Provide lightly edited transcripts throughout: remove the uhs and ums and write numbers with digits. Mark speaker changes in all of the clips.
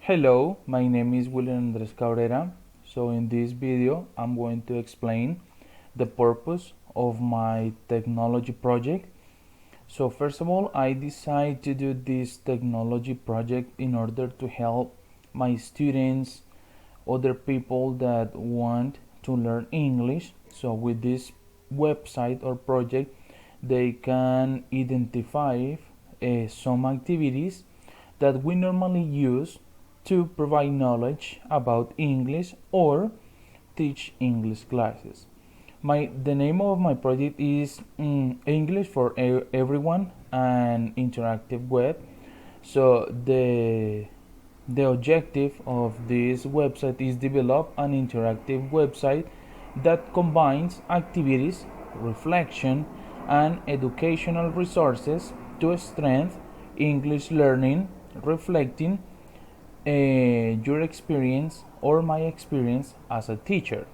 Speaker 1: Hello, my name is William Andres Cabrera. So in this video, I'm going to explain the purpose of my technology project. So first of all, I decided to do this technology project in order to help my students, other people that want to learn English. So with this website or project, they can identify some activities that we normally use to provide knowledge about English or teach English classes. The name of my project is English for Everyone, an interactive web. So the objective of this website is develop an interactive website that combines activities, reflection, and educational resources to strengthen English learning, reflecting your experience or my experience as a teacher.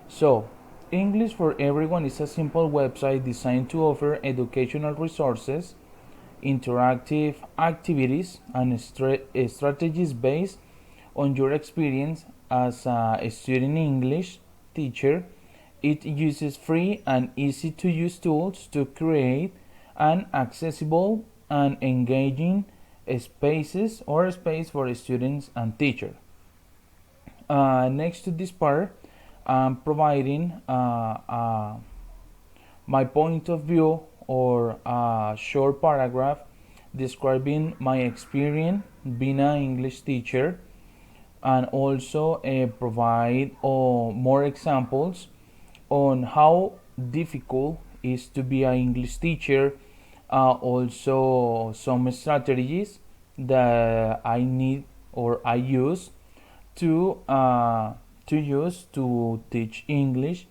Speaker 1: So, English for Everyone is a simple website designed to offer educational resources, interactive activities, and strategies based on your experience as a student English teacher. It uses free and easy to use tools to create an accessible and engaging spaces or space for students and teachers. Next to this part, I'm providing my point of view or a short paragraph describing my experience being an English teacher, and also provide more examples on how difficult it is to be an English teacher. Also some strategies that I need or I use to teach English.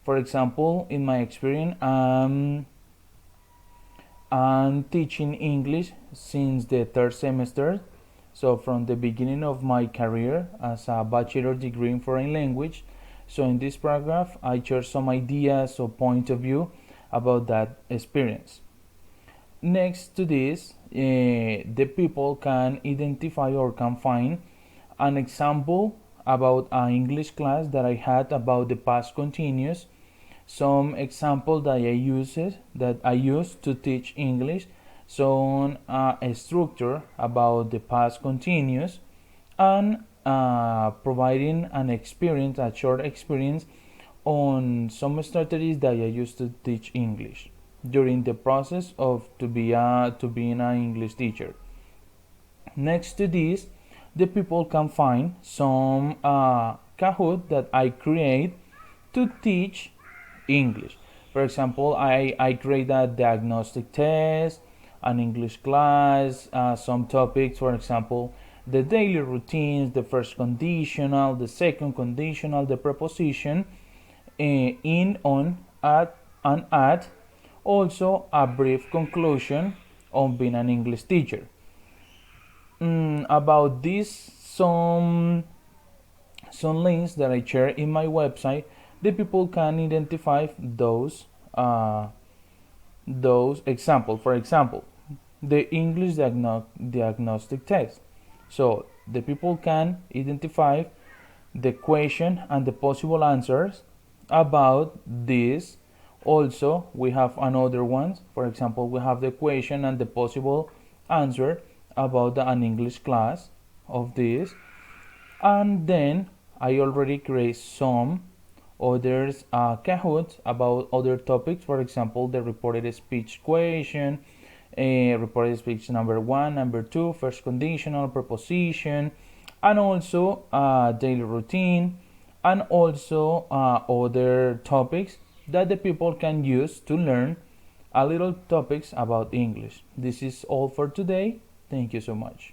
Speaker 1: For example, in my experience, I'm teaching English since the third semester. So from the beginning of my career as a bachelor degree in foreign language. So in this paragraph, I share some ideas or point of view about that experience. Next to this, the people can identify or can find an example about an English class that I had about the past continuous, some example that I use to teach English, some a structure about the past continuous, and providing an experience, a short experience on some strategies that I use to teach English during the process of to being an English teacher. Next to this, the people can find some Kahoot that I create to teach English. For example, I create a diagnostic test, an English class, some topics, for example, the daily routines, the first conditional, the second conditional, the preposition, in, on, at, and at, also a brief conclusion on being an English teacher. About this, some links that I share in my website, the people can identify those examples. For example, the English diagnostic test. So the people can identify the question and the possible answers about this. Also, we have another ones. For example, we have the question and the possible answer about an English class of this. And then I already create some others Kahoots about other topics. For example, the reported speech question, reported speech number 1, number 2, first conditional, preposition, and also daily routine, and also other topics that the people can use to learn a little topics about English. This is all for today. Thank you so much.